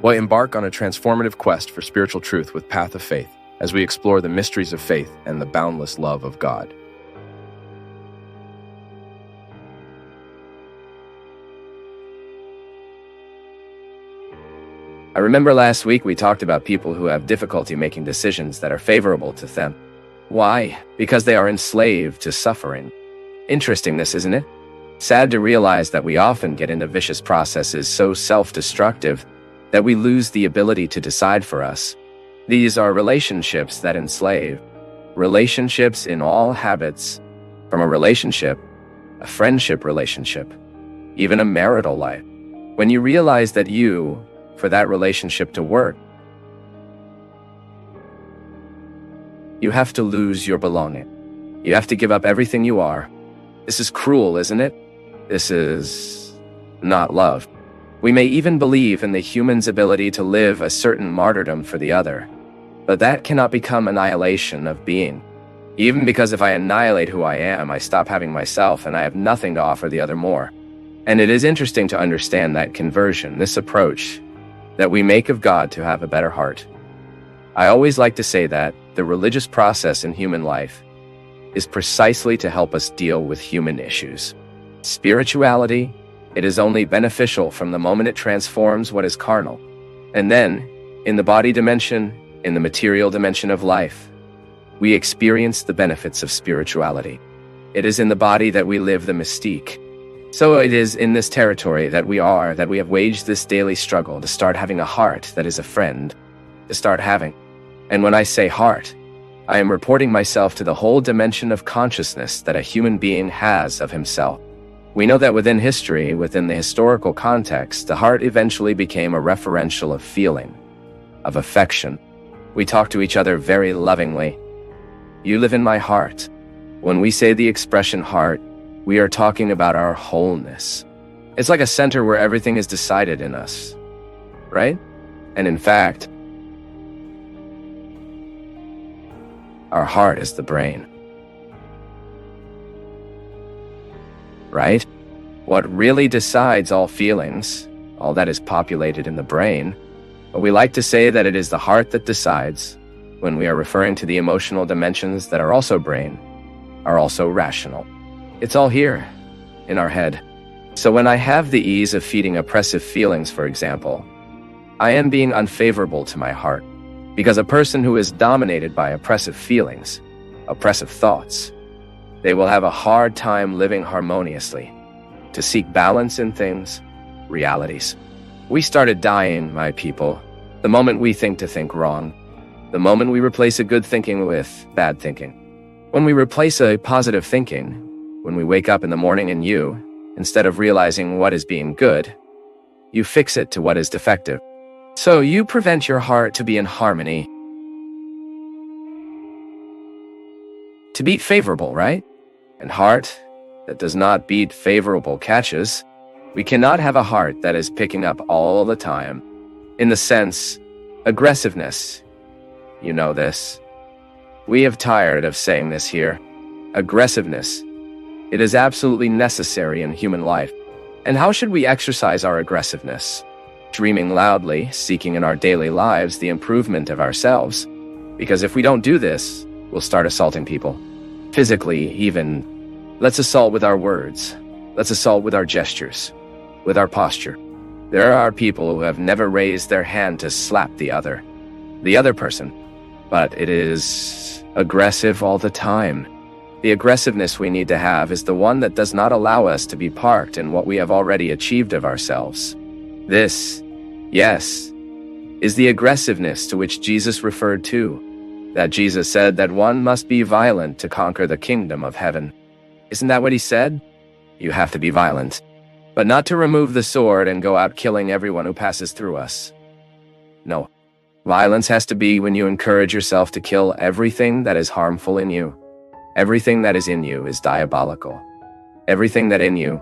We'll embark on a transformative quest for spiritual truth with Path of Faith as we explore the mysteries of faith and the boundless love of God. I remember last week we talked about people who have difficulty making decisions that are favorable to them. Why? Because they are enslaved to suffering. Interesting this, isn't it? Sad to realize that we often get into vicious processes so self-destructive that we lose the ability to decide for us. These are relationships that enslave. Relationships in all habits, from a relationship, a friendship relationship, even a marital life. When you realize that for that relationship to work, you have to lose your belonging. You have to give up everything you are. This is cruel, isn't it? This is not love. We may even believe in the human's ability to live a certain martyrdom for the other, but that cannot become annihilation of being. Even because if I annihilate who I am, I stop having myself and I have nothing to offer the other more. And it is interesting to understand that conversion, this approach that we make of God to have a better heart. I always like to say that the religious process in human life is precisely to help us deal with human issues. Spirituality, it is only beneficial from the moment it transforms what is carnal. And then, in the body dimension, in the material dimension of life, we experience the benefits of spirituality. It is in the body that we live the mystique. So it is in this territory that we have waged this daily struggle to start having a heart that is a friend, to start having. And when I say heart, I am reporting myself to the whole dimension of consciousness that a human being has of himself. We know that within history, within the historical context, the heart eventually became a referential of feeling, of affection. We talk to each other very lovingly. You live in my heart. When we say the expression heart, we are talking about our wholeness. It's like a center where everything is decided in us, right? And in fact, our heart is the brain. Right? What really decides all feelings, all that is populated in the brain, but we like to say that it is the heart that decides when we are referring to the emotional dimensions that are also brain, are also rational. It's all here, in our head. So when I have the ease of feeding oppressive feelings, for example, I am being unfavorable to my heart, because a person who is dominated by oppressive feelings, oppressive thoughts, they will have a hard time living harmoniously, to seek balance in things, realities. We started dying, my people, the moment we think to think wrong, the moment we replace a good thinking with bad thinking. When we replace a positive thinking, when we wake up in the morning and instead of realizing what is being good, you fix it to what is defective. So you prevent your heart to be in harmony, to beat favorable, right? And heart that does not beat favorable catches. We cannot have a heart that is picking up all the time. In the sense, aggressiveness. You know this. We have tired of saying this here. Aggressiveness. It is absolutely necessary in human life. And how should we exercise our aggressiveness? Dreaming loudly, seeking in our daily lives the improvement of ourselves. Because if we don't do this, we'll start assaulting people. Physically, even. Let's assault with our words. Let's assault with our gestures, with our posture. There are people who have never raised their hand to slap the other person, but it is aggressive all the time. The aggressiveness we need to have is the one that does not allow us to be parked in what we have already achieved of ourselves. This, yes, is the aggressiveness to which Jesus referred to. That Jesus said that one must be violent to conquer the kingdom of heaven. Isn't that what he said? You have to be violent, but not to remove the sword and go out killing everyone who passes through us. No, violence has to be when you encourage yourself to kill everything that is harmful in you. Everything that is in you is diabolical. Everything that in you,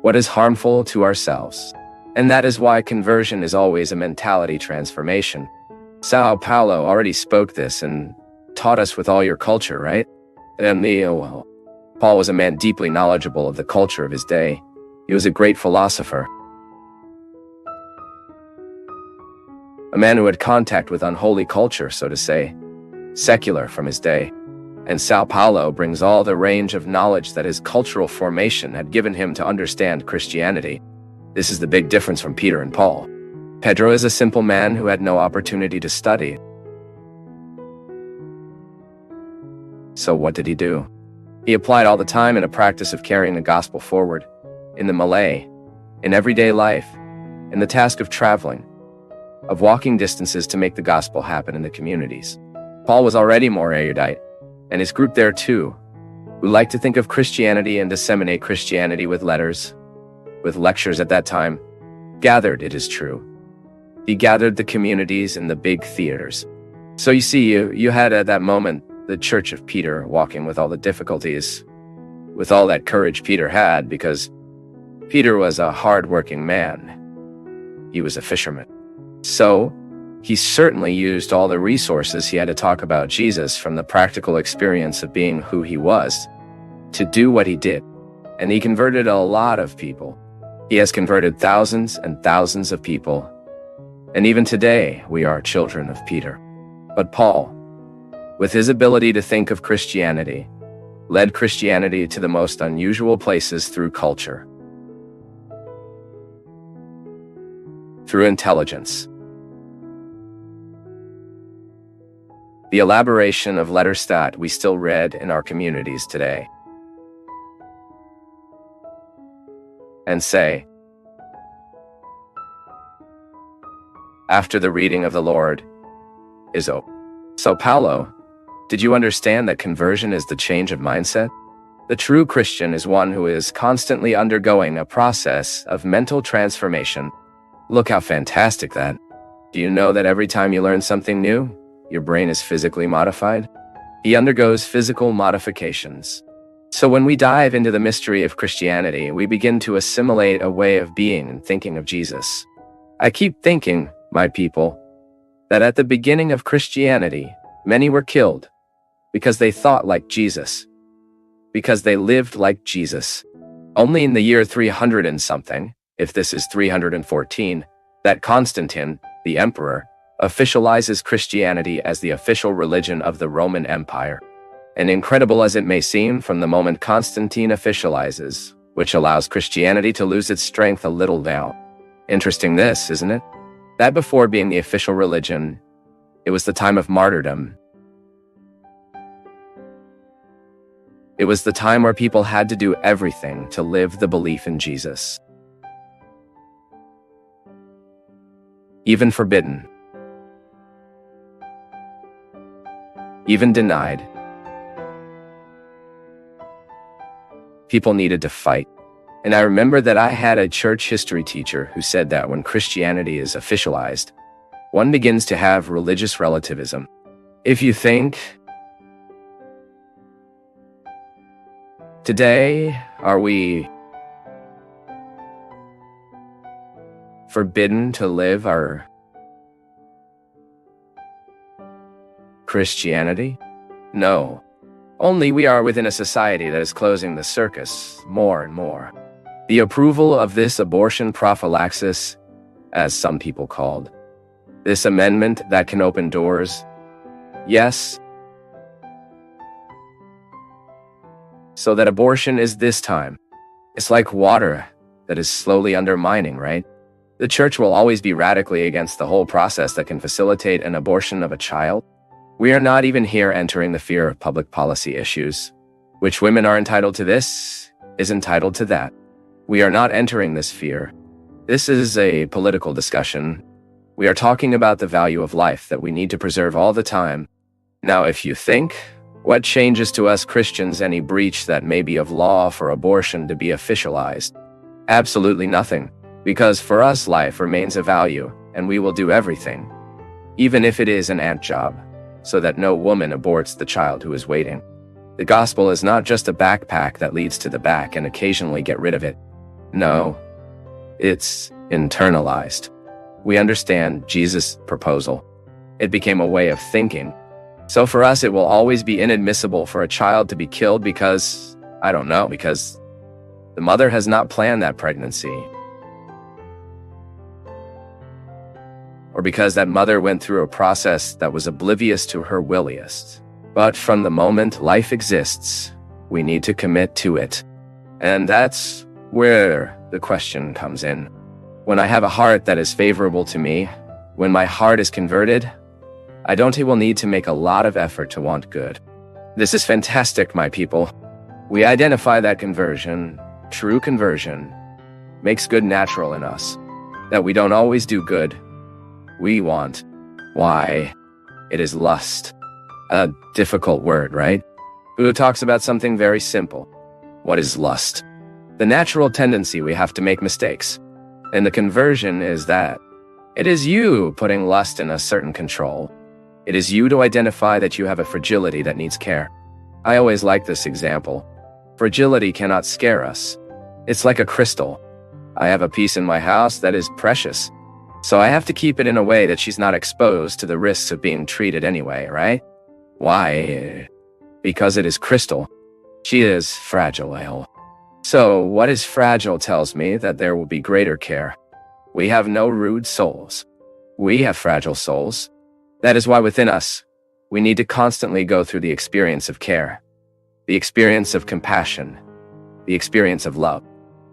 what is harmful to ourselves. And that is why conversion is always a mentality transformation. Sao Paulo already spoke this and taught us with all your culture, right? And Paul was a man deeply knowledgeable of the culture of his day. He was a great philosopher. a man who had contact with unholy culture, so to say, secular from his day. And São Paulo brings all the range of knowledge that his cultural formation had given him to understand Christianity. This is the big difference from Peter and Paul. Pedro is a simple man who had no opportunity to study. So what did he do? He applied all the time in a practice of carrying the gospel forward, in the Malay, in everyday life, in the task of traveling, of walking distances to make the gospel happen in the communities. Paul was already more erudite, and his group there too, who liked to think of Christianity and disseminate Christianity with letters, with lectures at that time, gathered, it is true. He gathered the communities in the big theaters. So you see, you had at that moment the Church of Peter walking with all the difficulties, with all that courage Peter had, because Peter was a hard-working man. He was a fisherman. So he certainly used all the resources he had to talk about Jesus from the practical experience of being who he was to do what he did. And he converted a lot of people. He has converted thousands and thousands of people. And even today, we are children of Peter. But Paul, with his ability to think of Christianity, led Christianity to the most unusual places through culture, through intelligence. The elaboration of Letterstadt we still read in our communities today. And say, after the reading of the Lord is over. So Paulo, did you understand that conversion is the change of mindset? The true Christian is one who is constantly undergoing a process of mental transformation. Look how fantastic that. Do you know that every time you learn something new, your brain is physically modified? He undergoes physical modifications. So when we dive into the mystery of Christianity, we begin to assimilate a way of being and thinking of Jesus. I keep thinking, my people, that at the beginning of Christianity, many were killed because they thought like Jesus, because they lived like Jesus. Only in the year 300 and something, if this is 314, that Constantine, the emperor, officializes Christianity as the official religion of the Roman Empire. And incredible as it may seem, from the moment Constantine officializes, which allows Christianity to lose its strength a little now. Interesting this, isn't it? That before being the official religion, it was the time of martyrdom. It was the time where people had to do everything to live the belief in Jesus. Even forbidden. Even denied. People needed to fight. And I remember that I had a church history teacher who said that when Christianity is officialized, one begins to have religious relativism. If you think, today, are we forbidden to live our Christianity? No. Only we are within a society that is closing the circus more and more. The approval of this abortion prophylaxis, as some people called, this amendment that can open doors, yes, so that abortion is this time. It's like water that is slowly undermining, right? The church will always be radically against the whole process that can facilitate an abortion of a child. We are not even here entering the fear of public policy issues. Which women are entitled to this, is entitled to that. We are not entering this fear. This is a political discussion. We are talking about the value of life that we need to preserve all the time. Now, if you think, what changes to us Christians any breach that may be of law for abortion to be officialized? Absolutely nothing, because for us life remains a value, and we will do everything, even if it is an ant job, so that no woman aborts the child who is waiting. The gospel is not just a backpack that leads to the back and occasionally get rid of it. No, it's internalized. We understand Jesus' proposal. It became a way of thinking. So for us, it will always be inadmissible for a child to be killed because, I don't know, because the mother has not planned that pregnancy. or because that mother went through a process that was oblivious to her williest. But from the moment life exists, we need to commit to it. And that's where the question comes in. When I have a heart that is favorable to me, when my heart is converted, I don't will need to make a lot of effort to want good. This is fantastic, my people. We identify that conversion, true conversion, makes good natural in us, that we don't always do good. We want. Why? It is lust. A difficult word, right? Buddha talks about something very simple. What is lust? The natural tendency we have to make mistakes. And the conversion is that. It is you putting lust in a certain control. It is you to identify that you have a fragility that needs care. I always like this example. Fragility cannot scare us. It's like a crystal. I have a piece in my house that is precious. So I have to keep it in a way that she's not exposed to the risks of being treated anyway, right? Why? Because it is crystal. She is fragile. So what is fragile tells me that there will be greater care. We have no rude souls. We have fragile souls. That is why within us, we need to constantly go through the experience of care, the experience of compassion, the experience of love.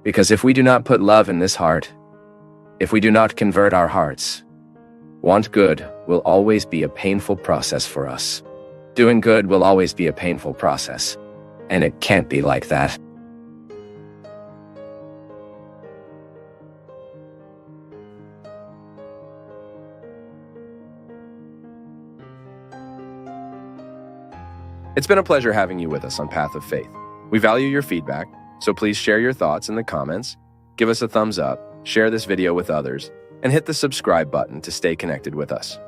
Because if we do not put love in this heart, if we do not convert our hearts, want good will always be a painful process for us. Doing good will always be a painful process. And it can't be like that. It's been a pleasure having you with us on Path of Faith. We value your feedback, so please share your thoughts in the comments, give us a thumbs up, share this video with others, and hit the subscribe button to stay connected with us.